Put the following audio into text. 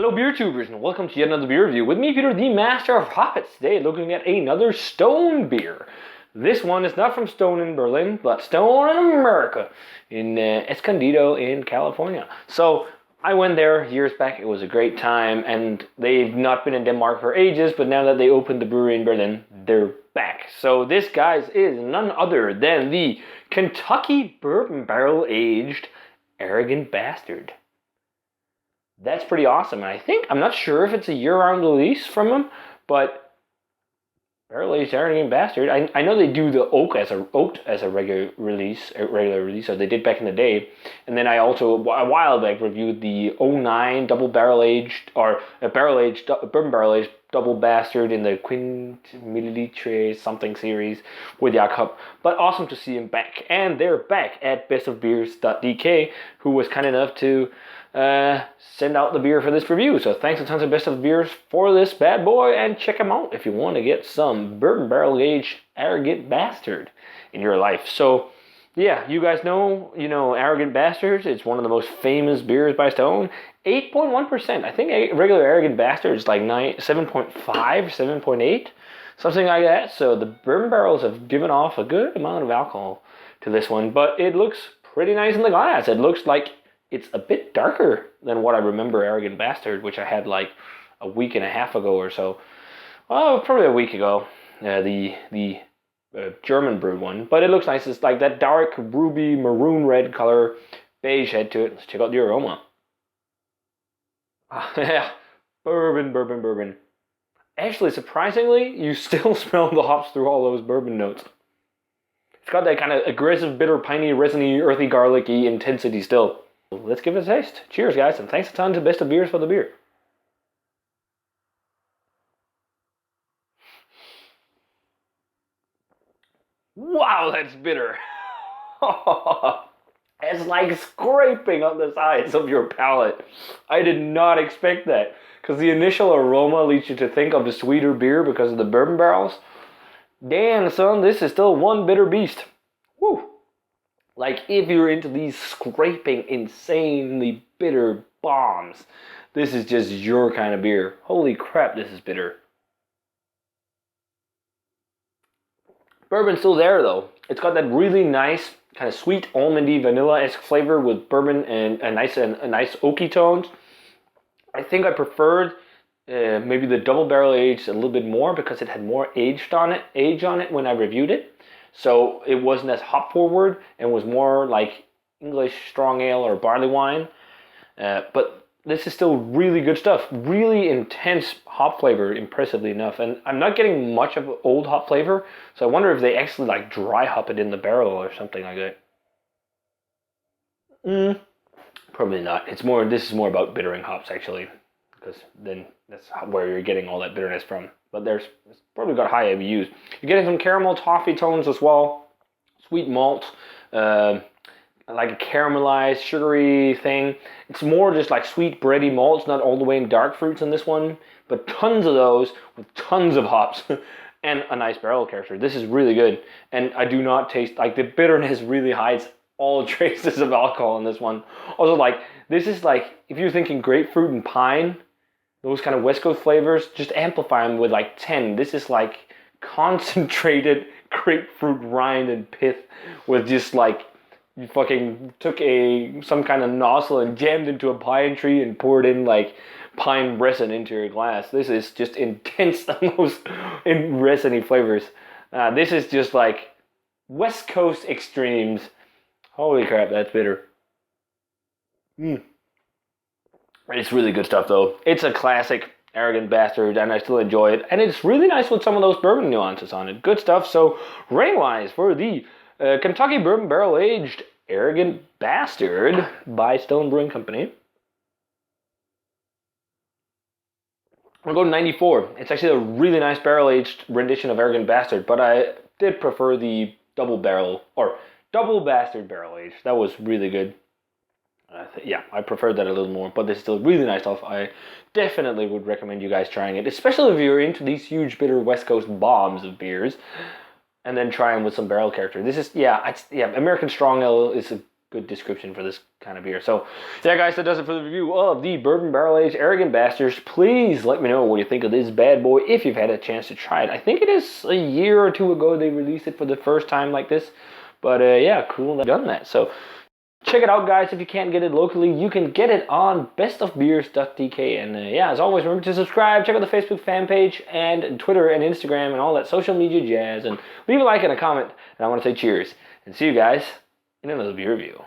Hello beer tubers and welcome to yet another beer review. With me, Peter, the master of hoppets, today looking at another Stone beer. This one is not from Stone in Berlin, but Stone in America, in Escondido in California. So I went there years back, it was a great time, and they've not been in Denmark for ages, but now that they opened the brewery in Berlin, they're back. So this, guys, is none other than the Kentucky Bourbon Barrel Aged Arrogant Bastard. That's pretty awesome. And I'm not sure if it's a year-round release from them, but Barrel Aged Arrogant Bastard. I know they do the oaked as a regular release, or they did back in the day. And then I also a while back reviewed the '09 double barrel aged bourbon barrel aged double bastard in the Quintillitre something series with Jakob. But awesome to see him back, and they're back at bestofbeers.dk, who was kind enough to send out the beer for this review. So thanks a ton to Best of Beers for this bad boy, and check them out if you want to get some bourbon barrel aged Arrogant Bastard in your life. So yeah, you guys know, Arrogant Bastard. It's one of the most famous beers by Stone. 8.1%. I think a regular Arrogant Bastard is like 7.5, 7.8, something like that. So the bourbon barrels have given off a good amount of alcohol to this one, but it looks pretty nice in the glass. It looks like it's a bit darker than what I remember Arrogant Bastard, which I had like a week and a half ago or so. Well, probably a week ago. The German brewed one, but it looks nice. It's like that dark ruby maroon red color, beige head to it. Let's check out the aroma. Yeah, bourbon. Actually, surprisingly, you still smell the hops through all those bourbon notes. It's got that kind of aggressive, bitter, piney, resiny, earthy, garlicky intensity still. Let's give it a taste. Cheers, guys, and thanks a ton to Best of Beers for the beer. Wow, that's bitter. It's like scraping on the sides of your palate. I did not expect that, because the initial aroma leads you to think of a sweeter beer because of the bourbon barrels. Damn, son, this is still one bitter beast. Woo! Like, if you're into these scraping, insanely bitter bombs, this is just your kind of beer. Holy crap, this is bitter. Bourbon's still there though. It's got that really nice kind of sweet almondy vanilla-esque flavor with bourbon and a nice oaky tones. I think I preferred maybe the double barrel aged a little bit more because it had more age on it when I reviewed it. So it wasn't as hop forward and was more like English strong ale or barley wine. But this is still really good stuff. Really intense hop flavor, impressively enough. And I'm not getting much of old hop flavor, so I wonder if they actually like dry hop it in the barrel or something like that. Probably not. This is more about bittering hops actually, because then that's where you're getting all that bitterness from. But it's probably got high ABUs. You're getting some caramel toffee tones as well, sweet malt, like a caramelized, sugary thing. It's more just like sweet, bready malts, not all the way in dark fruits in this one, but tons of those with tons of hops and a nice barrel character. This is really good, and I do not taste, like, the bitterness really hides all traces of alcohol in this one. Also, like, this is like, if you're thinking grapefruit and pine, those kind of West Coast flavors, just amplify them with like 10. This is like concentrated grapefruit rind and pith with just like, you fucking took some kind of nozzle and jammed into a pine tree and poured in like pine resin into your glass. This is just intense, almost in resiny flavors. This is just like West Coast extremes. Holy crap, that's bitter. It's really good stuff though. It's a classic Arrogant Bastard, and I still enjoy it. And it's really nice with some of those bourbon nuances on it. Good stuff. So rating-wise for the Kentucky Bourbon Barrel Aged Arrogant Bastard by Stone Brewing Company, I'll go 94. It's actually a really nice barrel aged rendition of Arrogant Bastard, but I did prefer the double bastard barrel aged. That was really good. Yeah, I preferred that a little more, but this is still really nice stuff. I definitely would recommend you guys trying it, especially if you're into these huge bitter West Coast bombs of beers, and then try them with some barrel character. This is, American Strong Ale is a good description for this kind of beer. So, yeah, guys, that does it for the review of the Bourbon Barrel Aged Arrogant Bastards. Please let me know what you think of this bad boy if you've had a chance to try it. I think it is a year or two ago they released it for the first time like this. But, yeah, cool they've done that. So, check it out, guys. If you can't get it locally, you can get it on bestofbeers.dk. And, yeah, as always, remember to subscribe. Check out the Facebook fan page and Twitter and Instagram and all that social media jazz. And leave a like and a comment. And I want to say cheers. And see you guys in another beer review.